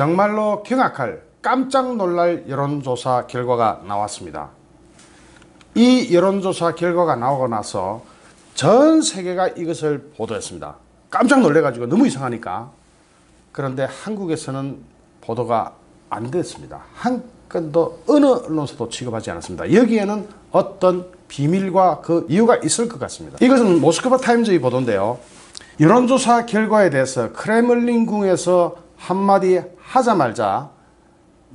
정말로 경악할 깜짝 놀랄 여론조사 결과가 나왔습니다. 이 여론조사 결과가 나오고 나서 전 세계가 이것을 보도했습니다. 깜짝 놀래가지고 너무 이상하니까. 그런데 한국에서는 보도가 안 됐습니다. 한 건도 어느 언론사도 취급하지 않았습니다. 여기에는 어떤 비밀과 그 이유가 있을 것 같습니다. 이것은 모스크바 타임즈의 보도인데요. 여론조사 결과에 대해서 크레물린궁에서 한마디 하자마자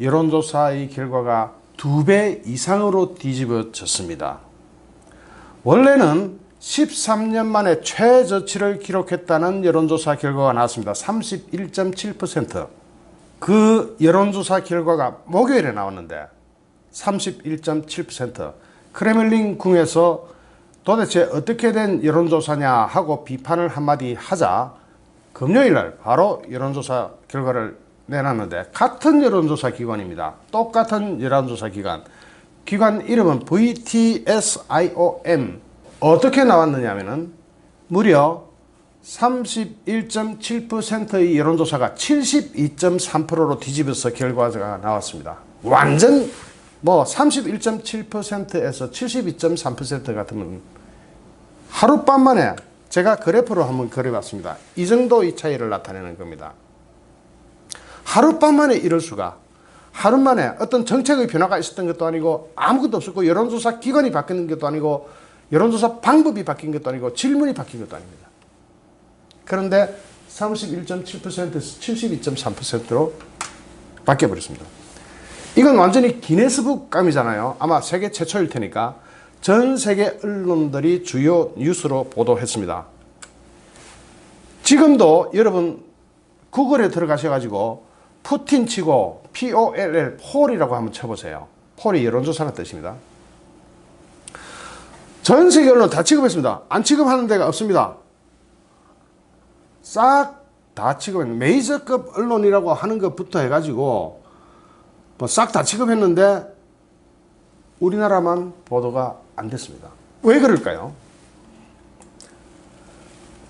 여론조사의 결과가 2배 이상으로 뒤집어졌습니다. 원래는 13년 만에 최저치를 기록했다는 여론조사 결과가 나왔습니다. 31.7%. 그 여론조사 결과가 목요일에 나왔는데 31.7%. 크레물린 궁에서 도대체 어떻게 된 여론조사냐 하고 비판을 한마디 하자 금요일날 바로 여론조사 결과를 내놨는데 같은 여론조사 기관입니다. 똑같은 여론조사 기관 이름은 VTSIOM. 어떻게 나왔느냐 하면은 무려 31.7%의 여론조사가 72.3%로 뒤집어서 결과가 나왔습니다. 완전 31.7%에서 72.3% 같으면 하룻밤 만에 제가 그래프로 한번 그려봤습니다. 이 정도의 차이를 나타내는 겁니다. 하룻밤 만에 이럴 수가. 하루 만에 어떤 정책의 변화가 있었던 것도 아니고 아무것도 없었고 여론조사 기관이 바뀌는 것도 아니고 여론조사 방법이 바뀐 것도 아니고 질문이 바뀐 것도 아닙니다. 그런데 31.7%에서 72.3%로 바뀌어버렸습니다. 이건 완전히 기네스북감이잖아요. 아마 세계 최초일 테니까 전 세계 언론들이 주요 뉴스로 보도했습니다. 지금도 여러분 구글에 들어가셔가지고 푸틴 치고 POLL, 폴이라고 한번 쳐보세요. 폴이 여론조사라는 뜻입니다. 전 세계 언론 다 취급했습니다. 안 취급하는 데가 없습니다. 싹 다 취급했는데 메이저급 언론이라고 하는 것부터 해가지고 싹 다 취급했는데 우리나라만 보도가 안 됐습니다. 왜 그럴까요?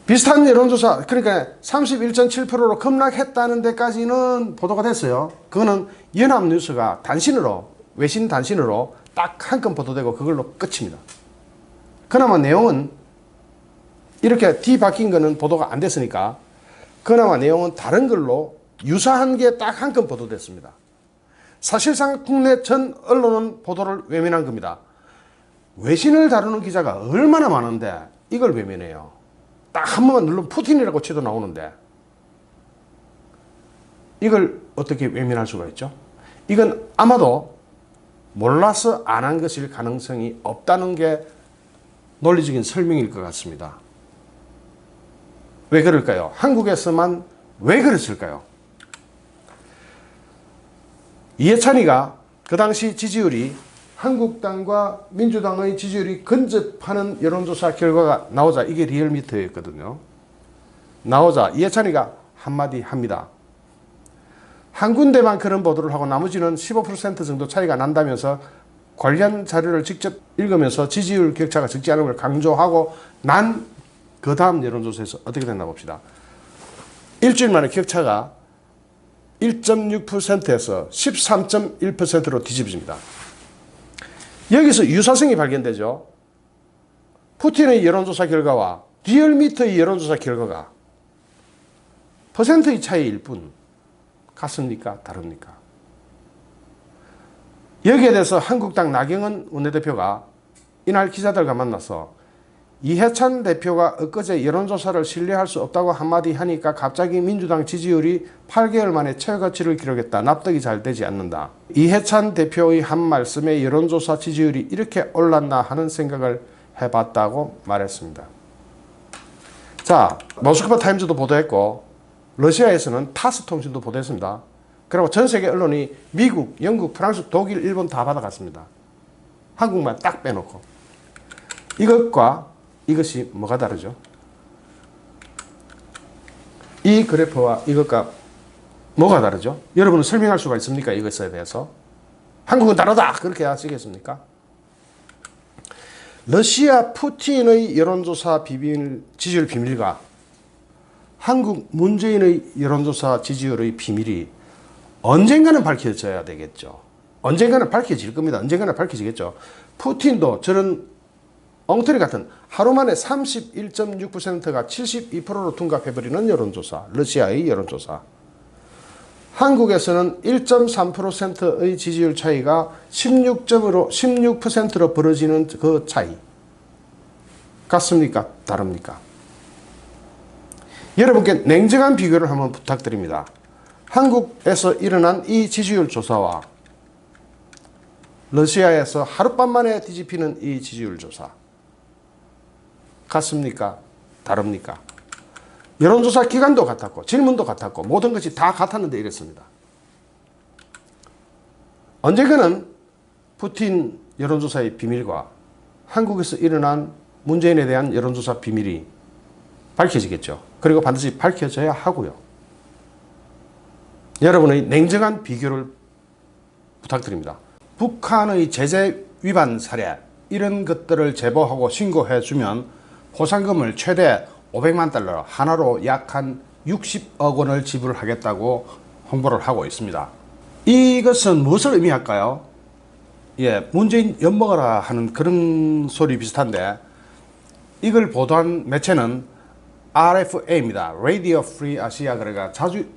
비슷한 여론조사, 그러니까 31.7%로 급락했다는 데까지는 보도가 됐어요. 그거는 연합뉴스가 단신으로, 외신 단신으로 딱 한 건 보도되고 그걸로 끝입니다. 그나마 내용은 이렇게 뒤바뀐 거는 보도가 안 됐으니까 그나마 내용은 다른 걸로 유사한 게 딱 한 건 보도됐습니다. 사실상 국내 전 언론은 보도를 외면한 겁니다. 외신을 다루는 기자가 얼마나 많은데 이걸 외면해요. 딱 한 번만 누르면 푸틴이라고 쳐도 나오는데 이걸 어떻게 외면할 수가 있죠? 이건 아마도 몰라서 안 한 것일 가능성이 없다는 게 논리적인 설명일 것 같습니다. 왜 그럴까요? 한국에서만 왜 그랬을까요? 이해찬이가 그 당시 지지율이 한국당과 민주당의 지지율이 근접하는 여론조사 결과가 나오자, 이게 리얼미터였거든요. 나오자 이해찬이가 한마디 합니다. 한 군데만 그런 보도를 하고 나머지는 15% 정도 차이가 난다면서 관련 자료를 직접 읽으면서 지지율 격차가 적지 않은 걸 강조하고 난 그 다음 여론조사에서 어떻게 됐나 봅시다. 일주일 만에 격차가 1.6%에서 13.1%로 뒤집어집니다. 여기서 유사성이 발견되죠. 푸틴의 여론조사 결과와 리얼미터의 여론조사 결과가 퍼센트의 차이일 뿐 같습니까? 다릅니까? 여기에 대해서 한국당 나경원 원내대표가 이날 기자들과 만나서 이해찬 대표가 엊그제 여론조사를 신뢰할 수 없다고 한마디 하니까 갑자기 민주당 지지율이 8개월 만에 최고치를 기록했다. 납득이 잘 되지 않는다. 이해찬 대표의 한 말씀에 여론조사 지지율이 이렇게 올랐나 하는 생각을 해봤다고 말했습니다. 자, 모스크바 타임즈도 보도했고 러시아에서는 타스 통신도 보도했습니다. 그리고 전 세계 언론이 미국, 영국, 프랑스, 독일, 일본 다 받아갔습니다. 한국만 딱 빼놓고. 이것과 이것이 뭐가 다르죠? 이 그래프와 이것과 뭐가 다르죠? 여러분은 설명할 수가 있습니까? 이것에 대해서. 한국은 다르다! 그렇게 하시겠습니까? 러시아 푸틴의 여론조사 지지율 비밀과 한국 문재인의 여론조사 지지율의 비밀이 언젠가는 밝혀져야 되겠죠. 언젠가는 밝혀질 겁니다. 언젠가는 밝혀지겠죠. 푸틴도 저런 엉터리 같은 하루 만에 31.6%가 72%로 둔갑해버리는 여론조사, 러시아의 여론조사. 한국에서는 1.3%의 지지율 차이가 16%로 벌어지는 그 차이. 같습니까? 다릅니까? 여러분께 냉정한 비교를 한번 부탁드립니다. 한국에서 일어난 이 지지율 조사와 러시아에서 하룻밤 만에 뒤집히는 이 지지율 조사. 같습니까? 다릅니까? 여론조사 기간도 같았고 질문도 같았고 모든 것이 다 같았는데 이랬습니다. 언젠가는 푸틴 여론조사의 비밀과 한국에서 일어난 문재인에 대한 여론조사 비밀이 밝혀지겠죠. 그리고 반드시 밝혀져야 하고요. 여러분의 냉정한 비교를 부탁드립니다. 북한의 제재 위반 사례 이런 것들을 제보하고 신고해주면 보상금을 최대 500만 달러, 하나로 약 한 60억 원을 지불하겠다고 홍보를 하고 있습니다. 이것은 무엇을 의미할까요? 예, 문재인 엿먹어라 하는 그런 소리 비슷한데 이걸 보도한 매체는 RFA입니다. Radio Free Asia, 그러니까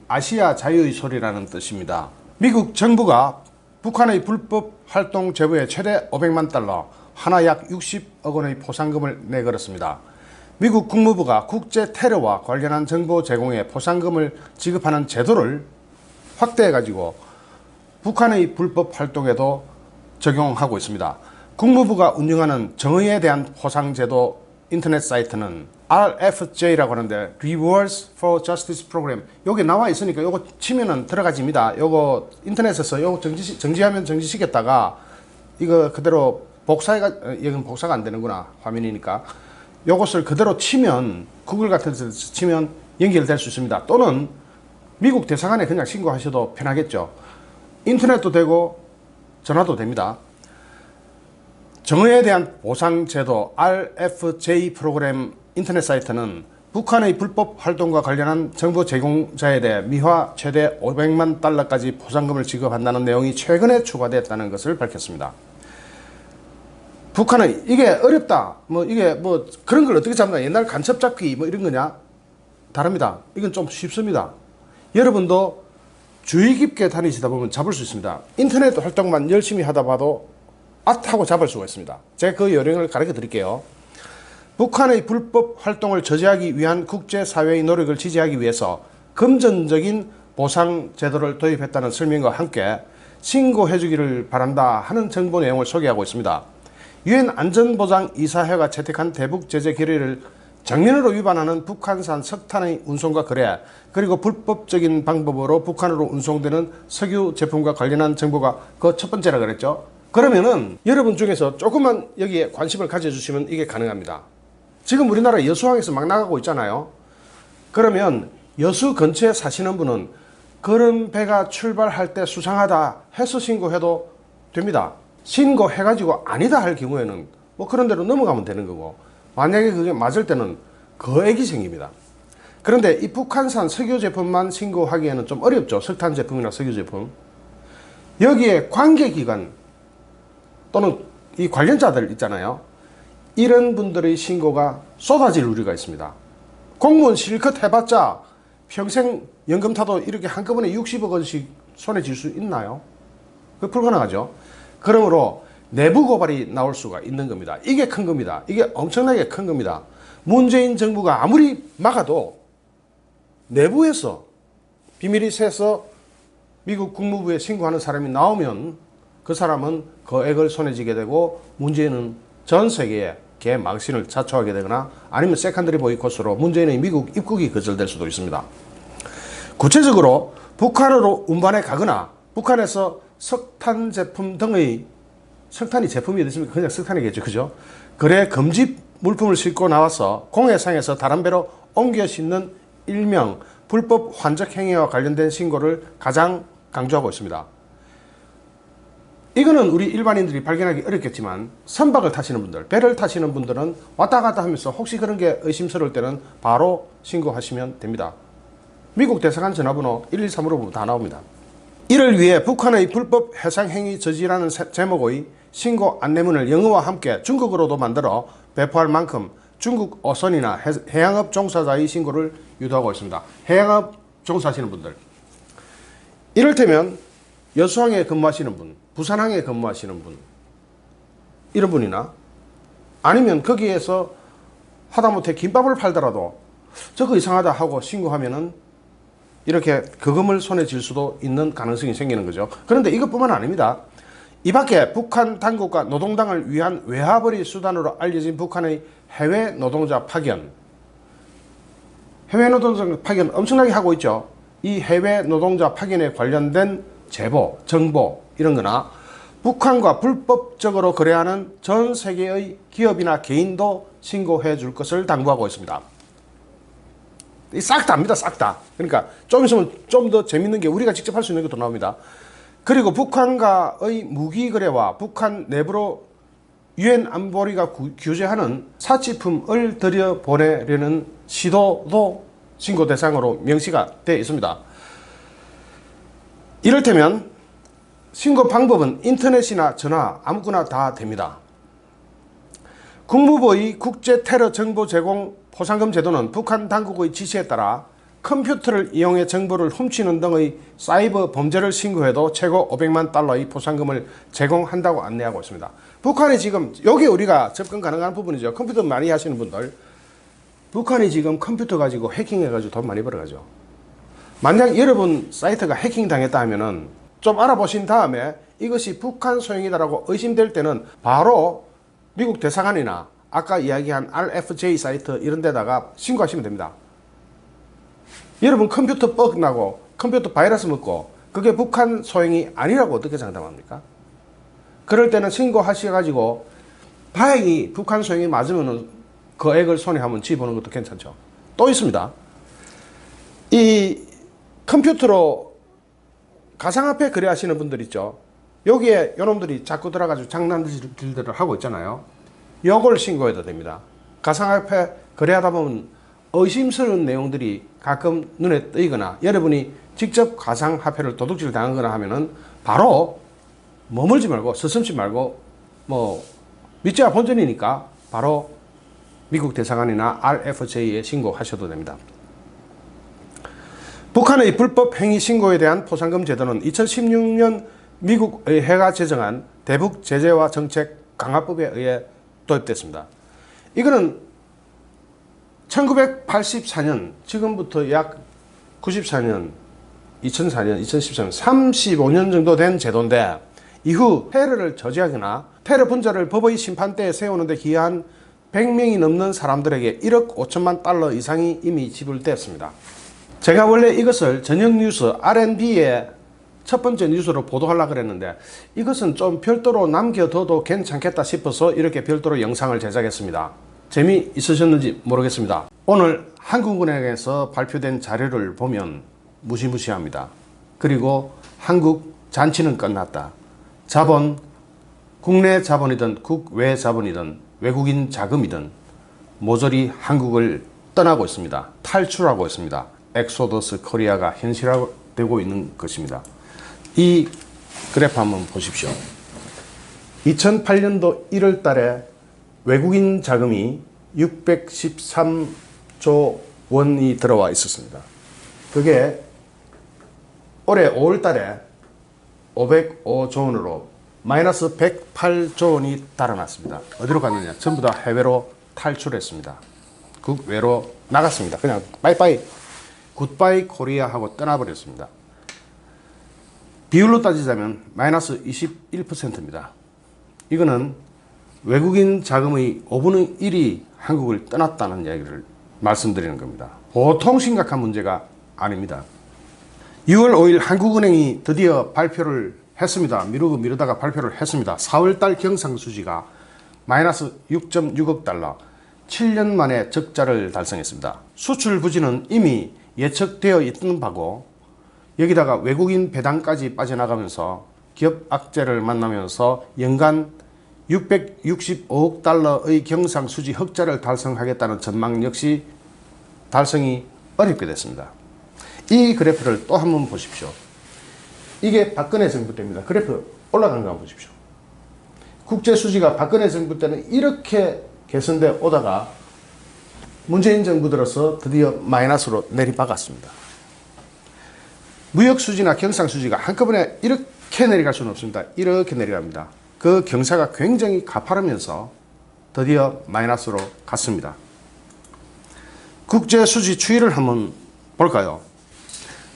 아시아 자유의 소리라는 뜻입니다. 미국 정부가 북한의 불법 활동 제보에 최대 500만 달러, 하나 약 60억 원의 포상금을 내걸었습니다. 미국 국무부가 국제 테러와 관련한 정보 제공에 포상금을 지급하는 제도를 확대해가지고 북한의 불법 활동에도 적용하고 있습니다. 국무부가 운영하는 정의에 대한 포상제도 인터넷 사이트는 RFJ라고 하는데 Rewards for Justice Program, 여기 나와 있으니까 요거 치면은 들어가집니다. 요거 인터넷에서 요거 정지하면 정지시켰다가 이거 그대로 여기는 복사가 안 되는구나, 화면이니까. 요것을 그대로 치면, 구글 같은 데서 치면 연결될 수 있습니다. 또는 미국 대사관에 그냥 신고하셔도 편하겠죠. 인터넷도 되고 전화도 됩니다. 정의에 대한 보상제도 RFJ 프로그램 인터넷 사이트는 북한의 불법 활동과 관련한 정보 제공자에 대해 미화 최대 500만 달러까지 보상금을 지급한다는 내용이 최근에 추가됐다는 것을 밝혔습니다. 북한은 이게 어렵다, 이게 그런 걸 어떻게 잡나, 옛날 간첩 잡기 이런 거냐? 다릅니다. 이건 좀 쉽습니다. 여러분도 주의 깊게 다니시다 보면 잡을 수 있습니다. 인터넷 활동만 열심히 하다 봐도 하고 잡을 수가 있습니다. 제가 그 요령을 가르쳐 드릴게요. 북한의 불법 활동을 저지하기 위한 국제사회의 노력을 지지하기 위해서 금전적인 보상 제도를 도입했다는 설명과 함께 신고해 주기를 바란다 하는 정보 내용을 소개하고 있습니다. 유엔 안전보장이사회가 채택한 대북 제재 결의를 정면으로 위반하는 북한산 석탄의 운송과 거래, 그리고 불법적인 방법으로 북한으로 운송되는 석유 제품과 관련한 정보가 그 첫 번째라 그랬죠. 그러면은 여러분 중에서 조금만 여기에 관심을 가져주시면 이게 가능합니다. 지금 우리나라 여수항에서 막 나가고 있잖아요. 그러면 여수 근처에 사시는 분은 그런 배가 출발할 때 수상하다 해서 신고해도 됩니다. 신고해가지고 아니다 할 경우에는 그런 대로 넘어가면 되는 거고, 만약에 그게 맞을 때는 거액이 생깁니다. 그런데 이 북한산 석유 제품만 신고하기에는 좀 어렵죠. 석탄 제품이나 석유 제품. 여기에 관계기관 또는 이 관련자들 있잖아요. 이런 분들의 신고가 쏟아질 우려가 있습니다. 공무원 실컷 해봤자 평생 연금타도 이렇게 한꺼번에 60억 원씩 손에 쥘 수 있나요? 그 불가능하죠. 그러므로 내부 고발이 나올 수가 있는 겁니다. 이게 큰 겁니다. 이게 엄청나게 큰 겁니다. 문재인 정부가 아무리 막아도 내부에서 비밀이 새서 미국 국무부에 신고하는 사람이 나오면 그 사람은 거액을 손에 쥐게 되고 문재인은 전 세계에 개망신을 자초하게 되거나 아니면 세컨더리 보이콧으로 문재인의 미국 입국이 거절될 수도 있습니다. 구체적으로 북한으로 운반해 가거나 북한에서 석탄 제품 등의, 석탄이 제품이 어딨습니까? 그냥 석탄이겠죠. 그죠? 거래 금지 물품을 싣고 나와서 공해상에서 다른 배로 옮겨 싣는 일명 불법 환적 행위와 관련된 신고를 가장 강조하고 있습니다. 이거는 우리 일반인들이 발견하기 어렵겠지만 선박을 타시는 분들, 배를 타시는 분들은 왔다 갔다 하면서 혹시 그런 게 의심스러울 때는 바로 신고하시면 됩니다. 미국 대사관 전화번호 113으로 보면 다 나옵니다. 이를 위해 북한의 불법 해상행위 저지라는 제목의 신고 안내문을 영어와 함께 중국어로도 만들어 배포할 만큼 중국 어선이나 해양업 종사자의 신고를 유도하고 있습니다. 해양업 종사하시는 분들, 이를테면 여수항에 근무하시는 분, 부산항에 근무하시는 분, 이런 분이나 아니면 거기에서 하다못해 김밥을 팔더라도 저거 이상하다 하고 신고하면은 이렇게 거금을 손에 쥘 수도 있는 가능성이 생기는 거죠. 그런데 이것뿐만 아닙니다. 이 밖에 북한 당국과 노동당을 위한 외화벌이 수단으로 알려진 북한의 해외 노동자 파견, 해외 노동자 파견 엄청나게 하고 있죠. 이 해외 노동자 파견에 관련된 제보, 정보 이런 거나 북한과 불법적으로 거래하는 전 세계의 기업이나 개인도 신고해 줄 것을 당부하고 있습니다. 싹 다입니다. 싹 다. 그러니까 좀 있으면 좀 더 재밌는 게 우리가 직접 할 수 있는 것도 나옵니다. 그리고 북한과의 무기 거래와 북한 내부로 유엔 안보리가 규제하는 사치품을 들여보내려는 시도도 신고 대상으로 명시가 되어 있습니다. 이를테면 신고 방법은 인터넷이나 전화 아무거나 다 됩니다. 국무부의 국제 테러 정보 제공 포상금 제도는 북한 당국의 지시에 따라 컴퓨터를 이용해 정보를 훔치는 등의 사이버 범죄를 신고해도 최고 500만 달러의 포상금을 제공한다고 안내하고 있습니다. 북한이 지금, 여기 우리가 접근 가능한 부분이죠. 컴퓨터 많이 하시는 분들, 북한이 지금 컴퓨터 가지고 해킹해가지고 돈 많이 벌어가죠. 만약 여러분 사이트가 해킹당했다 하면은 좀 알아보신 다음에 이것이 북한 소행이다라고 의심될 때는 바로 미국 대사관이나 아까 이야기한 RFJ 사이트 이런 데다가 신고하시면 됩니다. 여러분 컴퓨터 뻑 나고 컴퓨터 바이러스 먹고 그게 북한 소행이 아니라고 어떻게 장담합니까? 그럴 때는 신고하셔가지고 다행히 북한 소행이 맞으면 그 액을 손에 한번 쥐어보는 것도 괜찮죠. 또 있습니다. 이 컴퓨터로 가상화폐 거래하시는 분들 있죠. 여기에 요놈들이 자꾸 들어가지고 장난질들을 하고 있잖아요. 요걸 신고해도 됩니다. 가상화폐 거래하다 보면 의심스러운 내용들이 가끔 눈에 띄거나 여러분이 직접 가상화폐를 도둑질 당하거나 하면은 바로 머물지 말고 서슴지 말고 뭐 밑자가 본전이니까 바로 미국 대사관이나 RFJ에 신고하셔도 됩니다. 북한의 불법 행위 신고에 대한 포상금 제도는 2016년 미국의 해가 제정한 대북 제재와 정책 강화법에 의해 도입됐습니다. 이거는 1984년, 지금부터 약 94년, 2004년, 2014년, 35년 정도 된 제도인데 이후 테러를 저지하거나 테러 분자를 법의 심판대에 세우는 데 기여한 100명이 넘는 사람들에게 1억 5천만 달러 이상이 이미 지불됐습니다. 제가 원래 이것을 저녁 뉴스 R&B의 첫 번째 뉴스로 보도하려고 그랬는데 이것은 좀 별도로 남겨둬도 괜찮겠다 싶어서 이렇게 별도로 영상을 제작했습니다. 재미있으셨는지 모르겠습니다. 오늘 한국은행에서 발표된 자료를 보면 무시무시합니다. 그리고 한국 잔치는 끝났다. 자본, 국내 자본이든 국외 자본이든 외국인 자금이든 모조리 한국을 떠나고 있습니다. 탈출하고 있습니다. 엑소더스 코리아가 현실화되고 있는 것입니다. 이 그래프 한번 보십시오. 2008년도 1월 달에 외국인 자금이 613조 원이 들어와 있었습니다. 그게 올해 5월 달에 505조 원으로 마이너스 108조 원이 달아났습니다. 어디로 갔느냐? 전부 다 해외로 탈출했습니다. 국외로 나갔습니다. 그냥 빠이빠이, 굿바이 코리아 하고 떠나버렸습니다. 비율로 따지자면 마이너스 21%입니다. 이거는 외국인 자금의 5분의 1이 한국을 떠났다는 이야기를 말씀드리는 겁니다. 보통 심각한 문제가 아닙니다. 6월 5일 한국은행이 드디어 발표를 했습니다. 미루다가 발표를 했습니다. 4월달 경상수지가 마이너스 6.6억 달러, 7년 만에 적자를 달성했습니다. 수출 부진은 이미 예측되어 있던 바고 여기다가 외국인 배당까지 빠져나가면서 기업 악재를 만나면서 연간 665억 달러의 경상수지 흑자를 달성하겠다는 전망 역시 달성이 어렵게 됐습니다. 이 그래프를 또 한번 보십시오. 이게 박근혜 정부 때입니다. 그래프 올라간 거 한번 보십시오. 국제 수지가 박근혜 정부 때는 이렇게 개선돼 오다가 문재인 정부 들어서 드디어 마이너스로 내리박았습니다. 무역 수지나 경상 수지가 한꺼번에 이렇게 내려갈 수는 없습니다. 이렇게 내려갑니다. 그 경사가 굉장히 가파르면서 드디어 마이너스로 갔습니다. 국제 수지 추이를 한번 볼까요?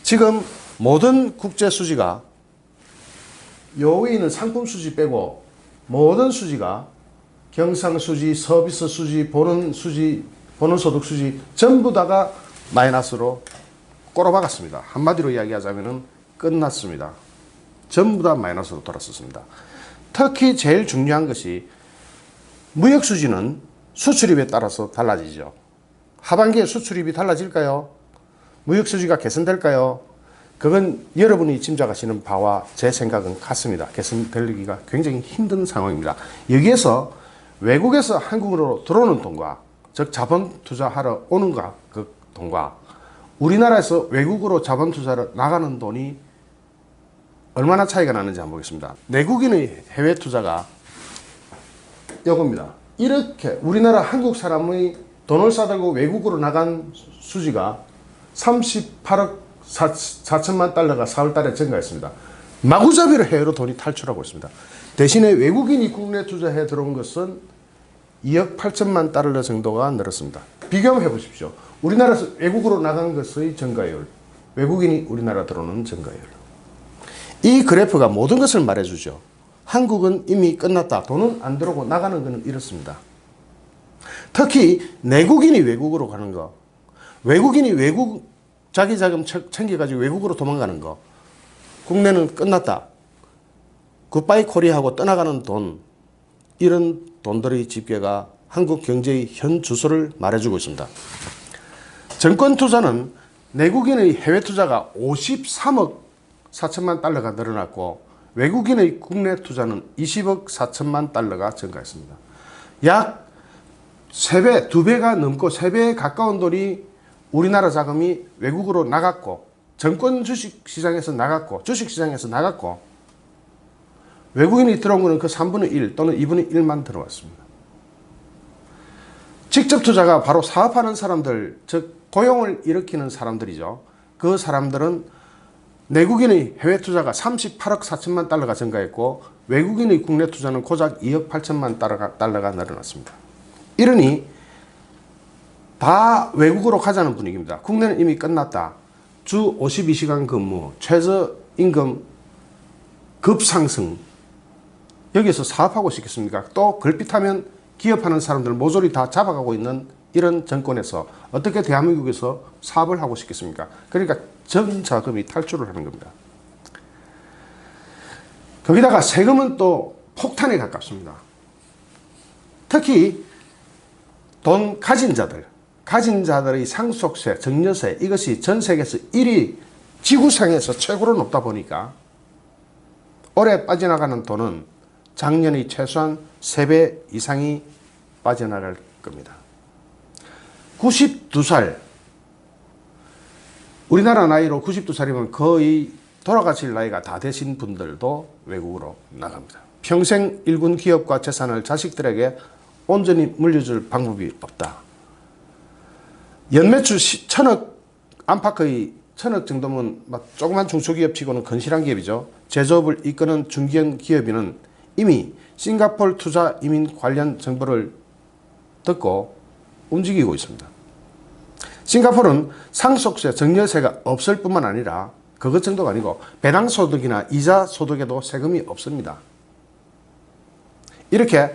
지금 모든 국제 수지가 요 위에 있는 상품 수지 빼고 모든 수지가 경상 수지, 서비스 수지, 보는 수지, 보는 소득 수지 전부 다가 마이너스로 꼬라박았습니다. 한마디로 이야기하자면 끝났습니다. 전부 다 마이너스로 돌아섰습니다. 특히 제일 중요한 것이 무역 수지는 수출입에 따라서 달라지죠. 하반기에 수출입이 달라질까요? 무역 수지가 개선될까요? 그건 여러분이 짐작하시는 바와 제 생각은 같습니다. 개선되기가 굉장히 힘든 상황입니다. 여기에서 외국에서 한국으로 들어오는 돈과 즉 자본 투자하러 오는 그 돈과 우리나라에서 외국으로 자본 투자를 나가는 돈이 얼마나 차이가 나는지 한번 보겠습니다. 내국인의 해외 투자가 이겁니다. 이렇게 우리나라 한국 사람의 돈을 싸들고 외국으로 나간 수지가 38억 4천만 달러가 4월 달에 증가했습니다. 마구잡이로 해외로 돈이 탈출하고 있습니다. 대신에 외국인이 국내 투자해 들어온 것은 2억 8천만 달러 정도가 늘었습니다. 비교해 보십시오. 우리나라에서 외국으로 나간 것의 증가율, 외국인이 우리나라 들어오는 증가율. 이 그래프가 모든 것을 말해주죠. 한국은 이미 끝났다. 돈은 안 들어오고 나가는 것은 이렇습니다. 특히 내국인이 외국으로 가는 거, 외국인이 외국 자기 자금 챙겨가지고 외국으로 도망가는 거, 국내는 끝났다. 굿바이 코리아하고 떠나가는 돈, 이런 돈들의 집계가 한국 경제의 현 주소를 말해주고 있습니다. 정권 투자는 내국인의 해외 투자가 53억 4천만 달러가 늘어났고 외국인의 국내 투자는 20억 4천만 달러가 증가했습니다. 약 3배, 2배가 넘고 3배에 가까운 돈이 우리나라 자금이 외국으로 나갔고 정권 주식시장에서 나갔고 주식시장에서 나갔고 외국인이 들어온 것은 그 3분의 1 또는 2분의 1만 들어왔습니다. 직접 투자가 바로 사업하는 사람들, 즉 고용을 일으키는 사람들이죠. 그 사람들은 내국인의 해외 투자가 38억 4천만 달러가 증가했고 외국인의 국내 투자는 고작 2억 8천만 달러가 늘어났습니다. 이러니 다 외국으로 가자는 분위기입니다. 국내는 이미 끝났다. 주 52시간 근무, 최저임금 급상승. 여기서 사업하고 싶겠습니까? 또 걸핏하면 기업하는 사람들 모조리 다 잡아가고 있는 이런 정권에서 어떻게 대한민국에서 사업을 하고 싶겠습니까? 그러니까 전 자금이 탈출을 하는 겁니다. 거기다가 세금은 또 폭탄에 가깝습니다. 특히 돈 가진 자들의 상속세, 증여세 이것이 전 세계에서 1위 지구상에서 최고로 높다 보니까 올해 빠져나가는 돈은 작년의 최소한 3배 이상이 빠져나갈 겁니다. 92살 우리나라 나이로 92살이면 거의 돌아가실 나이가 다 되신 분들도 외국으로 나갑니다. 평생 일군 기업과 재산을 자식들에게 온전히 물려줄 방법이 없다. 연매출 1,000억 안팎의 1,000억 정도면 조그만 중소기업 치고는 건실한 기업이죠. 제조업을 이끄는 중견 기업인은 이미 싱가포르 투자 이민 관련 정보를 듣고 움직이고 있습니다. 싱가포르는 상속세, 증여세가 없을 뿐만 아니라 그것 정도가 아니고 배당소득이나 이자소득에도 세금이 없습니다. 이렇게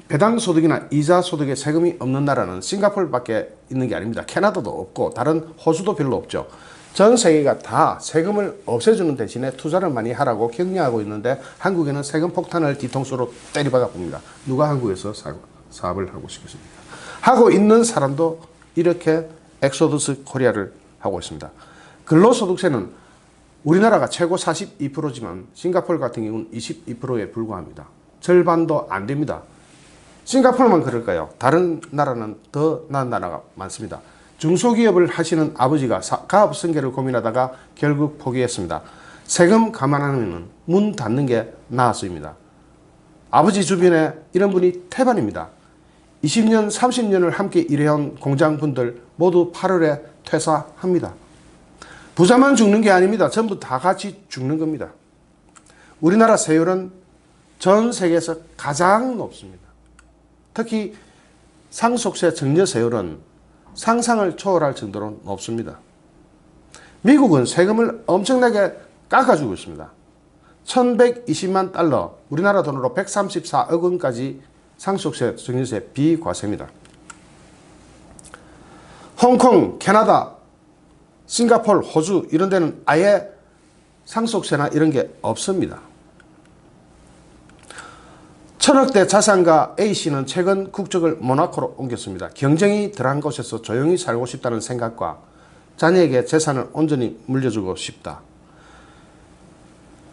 배당소득이나 이자소득에 세금이 없는 나라는 싱가포르밖에 있는 게 아닙니다. 캐나다도 없고 다른 호주도 별로 없죠. 전 세계가 다 세금을 없애주는 대신에 투자를 많이 하라고 격려하고 있는데 한국에는 세금 폭탄을 뒤통수로 때려박아 봅니다. 누가 한국에서 사업을 하고 싶겠습니까? 하고 있는 사람도 이렇게 엑소더스 코리아를 하고 있습니다. 근로소득세는 우리나라가 최고 42%지만 싱가포르 같은 경우는 22%에 불과합니다. 절반도 안 됩니다. 싱가포르만 그럴까요? 다른 나라는 더 나은 나라가 많습니다. 중소기업을 하시는 아버지가 가업 승계를 고민하다가 결국 포기했습니다. 세금 감안하면 문 닫는 게 나았습니다. 아버지 주변에 이런 분이 태반입니다. 20년, 30년을 함께 일해온 공장분들 모두 8월에 퇴사합니다. 부자만 죽는 게 아닙니다. 전부 다 같이 죽는 겁니다. 우리나라 세율은 전 세계에서 가장 높습니다. 특히 상속세 증여세율은 상상을 초월할 정도로 높습니다. 미국은 세금을 엄청나게 깎아주고 있습니다. 1120만 달러, 우리나라 돈으로 134억 원까지 상속세, 증여세 비과세입니다. 홍콩, 캐나다, 싱가포르, 호주 이런 데는 아예 상속세나 이런 게 없습니다. 천억대 자산가 A씨는 최근 국적을 모나코로 옮겼습니다. 경쟁이 덜한 곳에서 조용히 살고 싶다는 생각과 자녀에게 재산을 온전히 물려주고 싶다.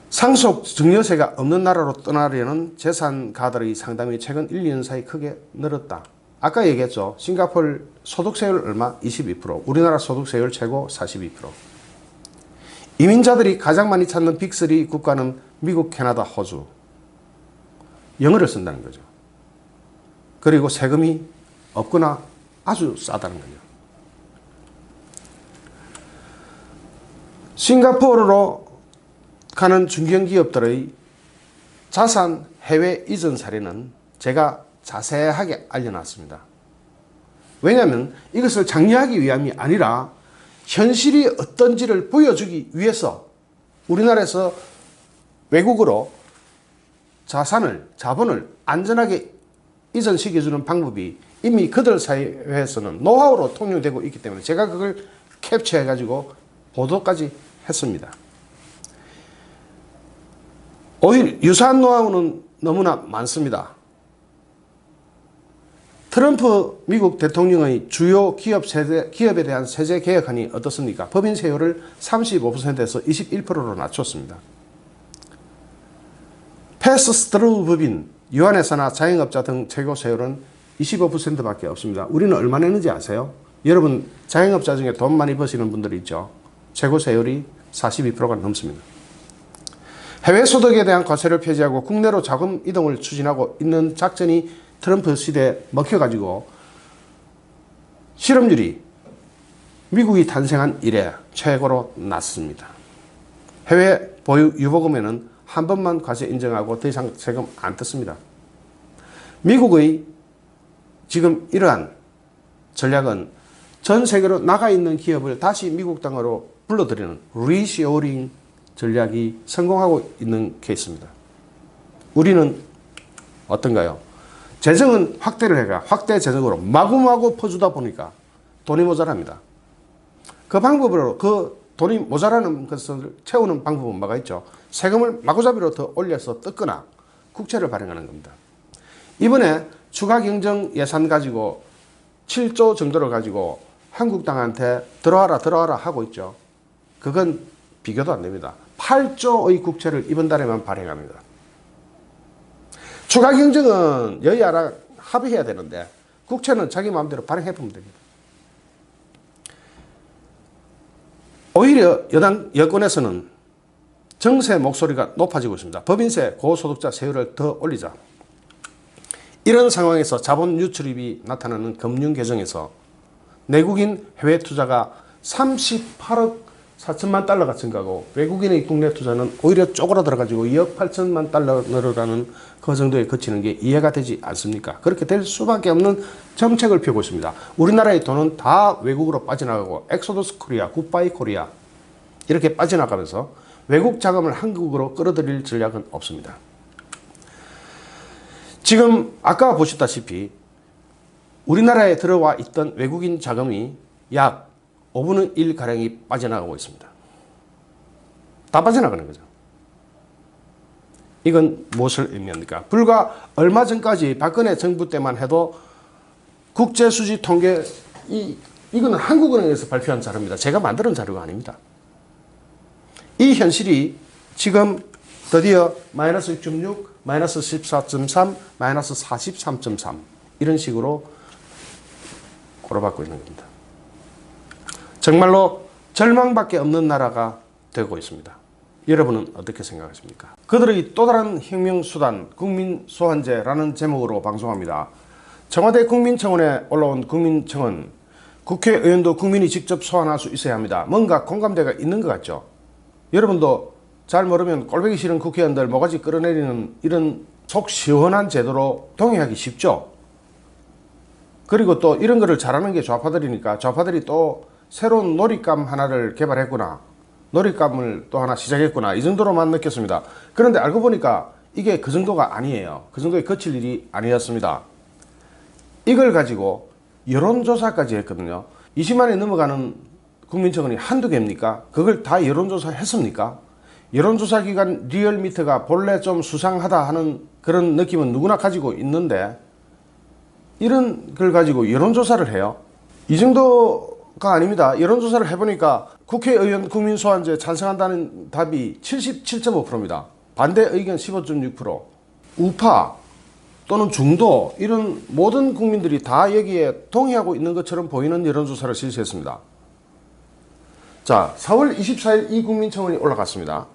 상속 증여세가 없는 나라로 떠나려는 재산가들의 상담이 최근 1, 2년 사이 크게 늘었다. 아까 얘기했죠. 싱가포르 소득세율 얼마? 22%. 우리나라 소득세율 최고 42%. 이민자들이 가장 많이 찾는 빅3 국가는 미국, 캐나다, 호주. 영어를 쓴다는 거죠. 그리고 세금이 없거나 아주 싸다는 거죠. 싱가포르로 가는 중견기업들의 자산 해외 이전 사례는 제가 자세하게 알려놨습니다. 왜냐하면 이것을 장려하기 위함이 아니라 현실이 어떤지를 보여주기 위해서 우리나라에서 외국으로 자본을 안전하게 이전시켜주는 방법이 이미 그들 사회에서는 노하우로 통용되고 있기 때문에 제가 그걸 캡처해가지고 보도까지 했습니다. 오히려 유사한 노하우는 너무나 많습니다. 트럼프 미국 대통령의 주요 기업에 대한 세제 개혁안이 어떻습니까? 법인 세율을 35%에서 21%로 낮췄습니다. 패스스루 법인, 유한회사나 자영업자 등 최고 세율은 25%밖에 없습니다. 우리는 얼마 내는지 아세요? 여러분 자영업자 중에 돈 많이 버시는 분들이 있죠. 최고 세율이 42%가 넘습니다. 해외 소득에 대한 과세를 폐지하고 국내로 자금 이동을 추진하고 있는 작전이 트럼프 시대에 먹혀가지고 실업률이 미국이 탄생한 이래 최고로 낮습니다. 해외 보유 유보금에는 한 번만 과세 인정하고 더 이상 세금 안 뜯습니다. 미국의 지금 이러한 전략은 전 세계로 나가 있는 기업을 다시 미국 땅으로 불러들이는 리쇼어링 전략이 성공하고 있는 케이스입니다. 우리는 어떤가요? 재정은 확대를 해가 확대 재정으로 마구마구 퍼주다 보니까 돈이 모자랍니다. 그 방법으로 그 돈이 모자라는 것을 채우는 방법은 뭐가 있죠? 세금을 마구잡이로 더 올려서 뜯거나 국채를 발행하는 겁니다. 이번에 추가 경정 예산 가지고 7조 정도를 가지고 한국당한테 들어와라 하고 있죠. 그건 비교도 안 됩니다. 8조의 국채를 이번 달에만 발행합니다. 추가 경정은 여야랑 합의해야 되는데 국채는 자기 마음대로 발행해보면 됩니다. 오히려 여권에서는 정세 목소리가 높아지고 있습니다. 법인세 고소득자 세율을 더 올리자. 이런 상황에서 자본 유출입이 나타나는 금융 계정에서 내국인 해외 투자가 38억 4천만 달러가 증가하고 외국인의 국내 투자는 오히려 쪼그라들어가지고 2억 8천만 달러 늘어나는 그 정도에 그치는 게 이해가 되지 않습니까? 그렇게 될 수밖에 없는 정책을 펴고 있습니다. 우리나라의 돈은 다 외국으로 빠져나가고 엑소더스 코리아, 굿바이 코리아 이렇게 빠져나가면서 외국 자금을 한국으로 끌어들일 전략은 없습니다. 지금 아까 보셨다시피 우리나라에 들어와 있던 외국인 자금이 약 5분의 1가량이 빠져나가고 있습니다. 다 빠져나가는 거죠. 이건 무엇을 의미합니까? 불과 얼마 전까지 박근혜 정부 때만 해도 국제수지 통계, 이거는 한국은행에서 발표한 자료입니다. 제가 만드는 자료가 아닙니다. 이 현실이 지금 드디어 마이너스 6.6, 마이너스 14.3, 마이너스 43.3 이런 식으로 고려받고 있는 겁니다. 정말로 절망밖에 없는 나라가 되고 있습니다. 여러분은 어떻게 생각하십니까? 그들의 또 다른 혁명수단 국민소환제라는 제목으로 방송합니다. 청와대 국민청원에 올라온 국민청원, 국회의원도 국민이 직접 소환할 수 있어야 합니다. 뭔가 공감대가 있는 것 같죠? 여러분도 잘 모르면 꼴보기 싫은 국회의원들 모가지 끌어내리는 이런 속 시원한 제도로 동의하기 쉽죠? 그리고 또 이런 거를 잘하는 게 좌파들이니까 좌파들이 또 새로운 놀잇감 하나를 개발했구나, 놀잇감을 또 하나 시작했구나, 이 정도로만 느꼈습니다. 그런데 알고 보니까 이게 그 정도가 아니에요. 그 정도에 그칠 일이 아니었습니다. 이걸 가지고 여론조사까지 했거든요. 20만이 넘어가는 국민청원이 한두 개입니까? 그걸 다 여론조사 했습니까? 여론조사 기관 리얼미터가 본래 좀 수상하다 하는 그런 느낌은 누구나 가지고 있는데 이런 걸 가지고 여론조사를 해요? 이 정도가 아닙니다. 여론조사를 해보니까 국회의원 국민소환제 찬성한다는 답이 77.5%입니다. 반대 의견 15.6%, 우파 또는 중도, 이런 모든 국민들이 다 여기에 동의하고 있는 것처럼 보이는 여론조사를 실시했습니다. 자, 4월 24일 이 국민청원이 올라갔습니다.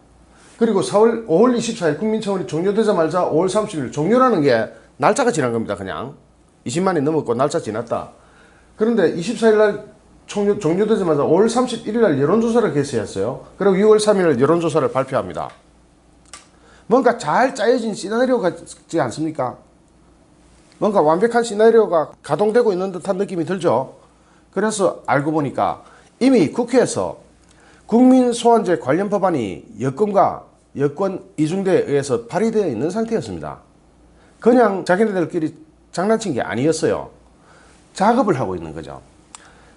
그리고 5월 24일 국민청원이 종료되자마자 5월 30일, 종료라는 게 날짜가 지난 겁니다. 그냥 20만이 넘었고 날짜 지났다. 그런데 24일 날 종료되자마자 5월 31일 날 여론조사를 개시했어요. 그리고 6월 3일 날 여론조사를 발표합니다. 뭔가 잘 짜여진 시나리오 같지 않습니까? 뭔가 완벽한 시나리오가 가동되고 있는 듯한 느낌이 들죠. 그래서 알고 보니까 이미 국회에서 국민소환제 관련 법안이 여권과 여권 이중대에 의해서 발의되어 있는 상태였습니다. 그냥 자기네들끼리 장난친 게 아니었어요. 작업을 하고 있는 거죠.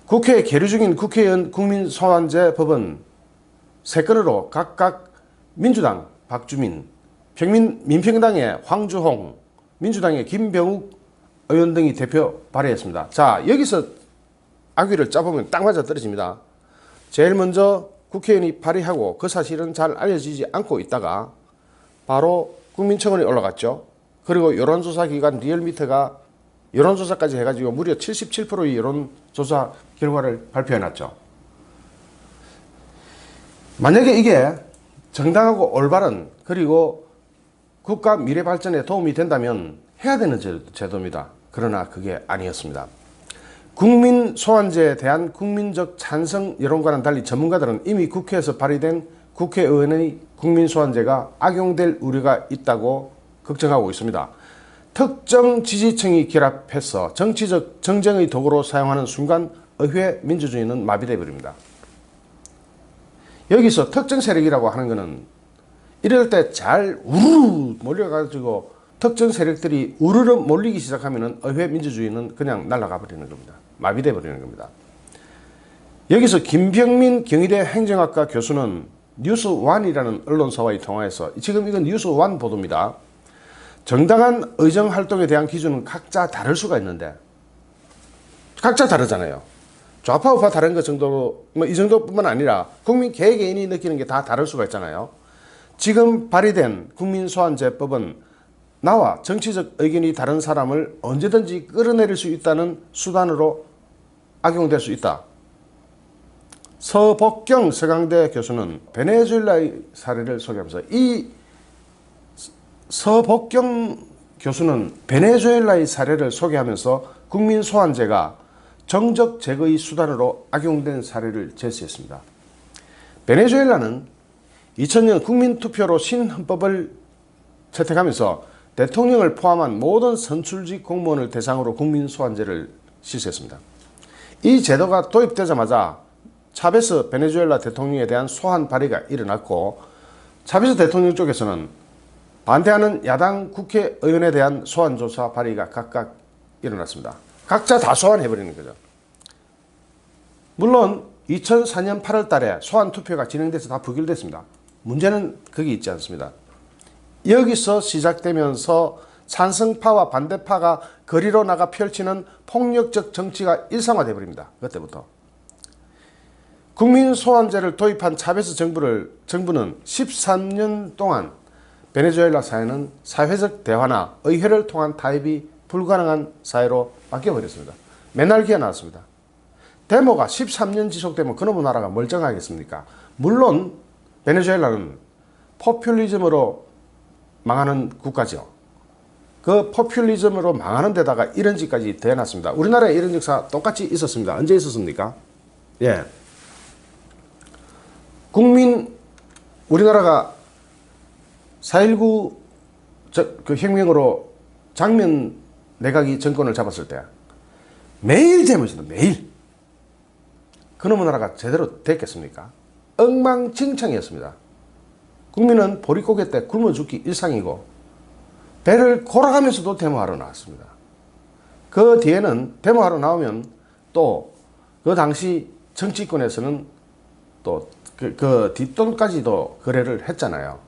국회에 계류 중인 국회의원 국민소환제 법은 3건으로 각각 민주당 박주민, 민평당의 황주홍, 민주당의 김병욱 의원 등이 대표 발의했습니다. 자, 여기서 아귀를 짜보면 딱 맞아 떨어집니다. 제일 먼저 국회의원이 발의하고 그 사실은 잘 알려지지 않고 있다가 바로 국민청원이 올라갔죠. 그리고 여론조사 기관 리얼미터가 여론조사까지 해가지고 무려 77%의 여론조사 결과를 발표해놨죠. 만약에 이게 정당하고 올바른, 그리고 국가 미래 발전에 도움이 된다면 해야 되는 제도입니다. 그러나 그게 아니었습니다. 국민 소환제에 대한 국민적 찬성 여론과는 달리 전문가들은 이미 국회에서 발의된 국회의원의 국민 소환제가 악용될 우려가 있다고 걱정하고 있습니다. 특정 지지층이 결합해서 정치적 정쟁의 도구로 사용하는 순간 의회 민주주의는 마비되어 버립니다. 여기서 특정 세력이라고 하는 것은 이럴 때 잘 우르르 몰려가지고 특정 세력들이 우르르 몰리기 시작하면 의회 민주주의는 그냥 날아가 버리는 겁니다. 마비돼 버리는 겁니다. 여기서 김병민 경희대 행정학과 교수는 뉴스원이라는 언론사와의 통화에서, 지금 이건 뉴스원 보도입니다. 정당한 의정활동에 대한 기준은 각자 다를 수가 있는데, 각자 다르잖아요. 좌파 우파 다른 것 정도로, 이 정도뿐만 아니라 국민 개개인이 느끼는 게 다 다를 수가 있잖아요. 지금 발의된 국민소환제법은 나와 정치적 의견이 다른 사람을 언제든지 끌어내릴 수 있다는 수단으로 악용될 수 있다. 서복경 서강대 교수는 베네수엘라의 사례를 소개하면서, 이 서복경 교수는 베네수엘라의 사례를 소개하면서 국민소환제가 정적 제거의 수단으로 악용된 사례를 제시했습니다. 베네수엘라는 2000년 국민투표로 신헌법을 채택하면서 대통령을 포함한 모든 선출직 공무원을 대상으로 국민소환제를 실시했습니다. 이 제도가 도입되자마자 차베스 베네수엘라 대통령에 대한 소환 발의가 일어났고, 차베스 대통령 쪽에서는 반대하는 야당 국회의원에 대한 소환조사 발의가 각각 일어났습니다. 각자 다 소환해버리는 거죠. 물론 2004년 8월 달에 소환투표가 진행돼서 다 부결됐습니다. 문제는 거기 있지 않습니다. 여기서 시작되면서 찬성파와 반대파가 거리로 나가 펼치는 폭력적 정치가 일상화되어 버립니다. 그때부터. 국민소환제를 도입한 차베스 정부는 13년 동안 베네수엘라 사회는 사회적 대화나 의회를 통한 타협이 불가능한 사회로 바뀌어버렸습니다. 맨날 기어 나왔습니다. 데모가 13년 지속되면 그놈의 나라가 멀쩡하겠습니까? 물론 베네수엘라는 포퓰리즘으로 망하는 국가죠. 그 포퓰리즘으로 망하는 데다가 이런 짓까지 대해놨습니다. 우리나라에 이런 역사 똑같이 있었습니다. 언제 있었습니까? 예. 우리나라가 4.19 그 혁명으로 장면 내각이 정권을 잡았을 때 매일 재물입니다. 매일. 그놈의 나라가 제대로 됐겠습니까? 엉망진창이었습니다. 국민은 보릿고개 때 굶어 죽기 일상이고 배를 골아가면서도 데모하러 나왔습니다. 그 뒤에는 데모하러 나오면 또 그 당시 정치권에서는 또 그 뒷돈까지도 거래를 했잖아요.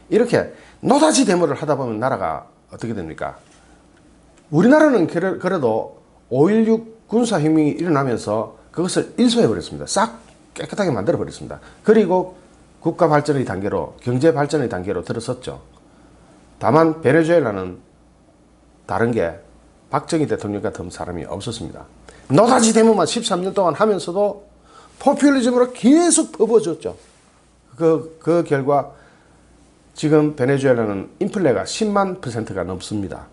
이렇게 노다지 데모를 하다 보면 나라가 어떻게 됩니까? 우리나라는 그래도 5.16 군사혁명이 일어나면서 그것을 일소해버렸습니다. 싹 깨끗하게 만들어버렸습니다. 그리고 국가 발전의 단계로, 경제 발전의 단계로 들어섰죠. 다만 베네수엘라는 다른 게 박정희 대통령 같은 사람이 없었습니다. 노다지 데모만 13년 동안 하면서도 포퓰리즘으로 계속 퍼부어졌죠. 그 결과 지금 베네수엘라는 인플레가 10만 %가 넘습니다.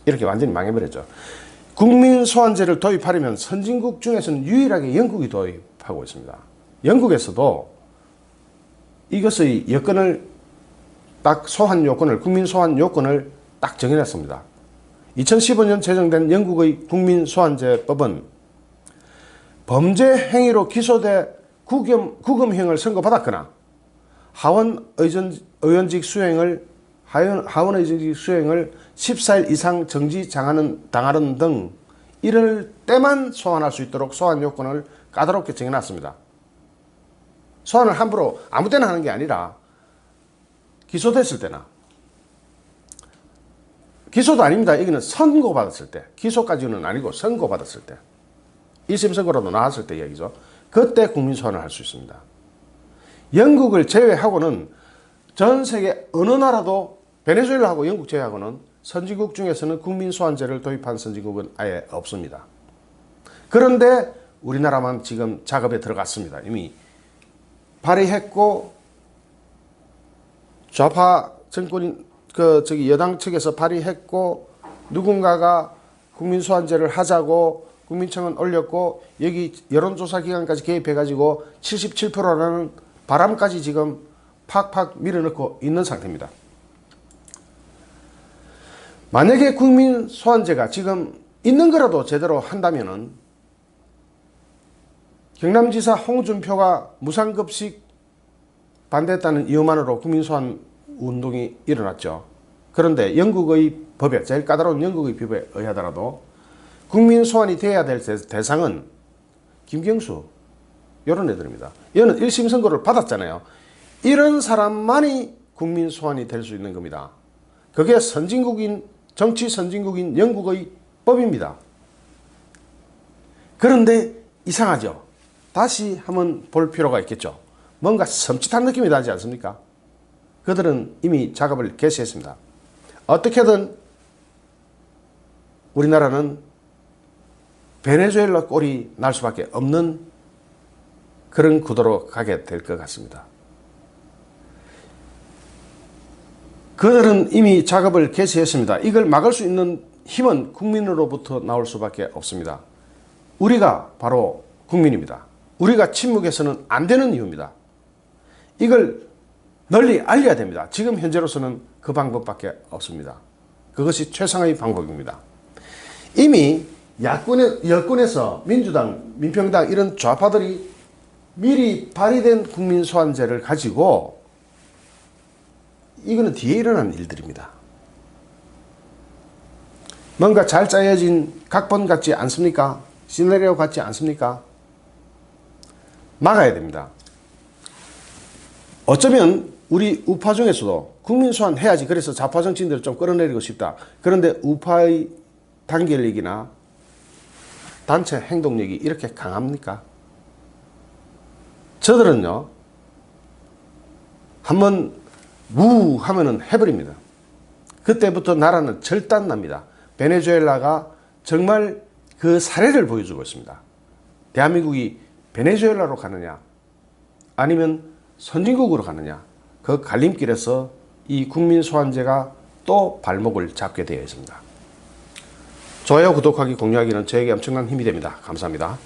이렇게 완전히 망해버렸죠. 국민 소환제를 도입하려면 선진국 중에서는 유일하게 영국이 도입하고 있습니다. 영국에서도 이것의 여건을 딱 소환 요건을, 국민 소환 요건을 딱 정해놨습니다. 2015년 제정된 영국의 국민 소환제법은 범죄 행위로 기소돼 구금형을 선고받았거나 하원 의원직 수행을 14일 이상 정지 당하는 등 이럴 때만 소환할 수 있도록 소환 요건을 까다롭게 정해놨습니다. 소환을 함부로 아무 때나 하는 게 아니라 기소됐을 때나, 기소도 아닙니다. 여기는 선고받았을 때, 기소까지는 아니고 선고받았을 때, 1심 선고라도 나왔을 때 얘기죠. 그때 국민 소환을 할 수 있습니다. 영국을 제외하고는 전 세계 어느 나라도 베네수엘라하고 영국 제외하고는 선진국 중에서는 국민 소환제를 도입한 선진국은 아예 없습니다. 그런데 우리나라만 지금 작업에 들어갔습니다. 이미 발의했고 좌파 정권인 여당 측에서 발의했고 누군가가 국민 소환제를 하자고 국민청원 올렸고 여기 여론조사 기관까지 개입해가지고 77%라는 바람까지 지금 팍팍 밀어넣고 있는 상태입니다. 만약에 국민 소환제가 지금 있는 거라도 제대로 한다면은 경남지사 홍준표가 무상급식 반대했다는 이유만으로 국민 소환 운동이 일어났죠. 그런데 영국의 법에, 제일 까다로운 영국의 법에 의하더라도 국민 소환이 돼야 될 대상은 김경수 이런 애들입니다. 얘는 1심 선고를 받았잖아요. 이런 사람만이 국민 소환이 될 수 있는 겁니다. 그게 정치 선진국인 영국의 법입니다. 그런데 이상하죠. 다시 한번 볼 필요가 있겠죠. 뭔가 섬찟한 느낌이 나지 않습니까? 그들은 이미 작업을 개시했습니다. 어떻게든 우리나라는 베네수엘라 꼴이 날 수밖에 없는 그런 구도로 가게 될 것 같습니다. 그들은 이미 작업을 개시했습니다. 이걸 막을 수 있는 힘은 국민으로부터 나올 수밖에 없습니다. 우리가 바로 국민입니다. 우리가 침묵해서는 안 되는 이유입니다. 이걸 널리 알려야 됩니다. 지금 현재로서는 그 방법밖에 없습니다. 그것이 최상의 방법입니다. 이미 여권에서 민주당, 민평당 이런 좌파들이 미리 발의된 국민소환제를 가지고 이거는 뒤에 일어난 일들입니다. 뭔가 잘 짜여진 각본 같지 않습니까? 시나리오 같지 않습니까? 막아야 됩니다. 어쩌면 우리 우파 중에서도 국민소환 해야지, 그래서 좌파 정치인들을 좀 끌어내리고 싶다. 그런데 우파의 단결력이나 단체 행동력이 이렇게 강합니까? 저들은요, 한번 무 하면은 해버립니다. 그때부터 나라는 절단납니다. 베네수엘라가 정말 그 사례를 보여주고 있습니다. 대한민국이 베네수엘라로 가느냐, 아니면 선진국으로 가느냐, 그 갈림길에서 이 국민소환제가 또 발목을 잡게 되어 있습니다. 좋아요, 구독하기, 공유하기는 저에게 엄청난 힘이 됩니다. 감사합니다.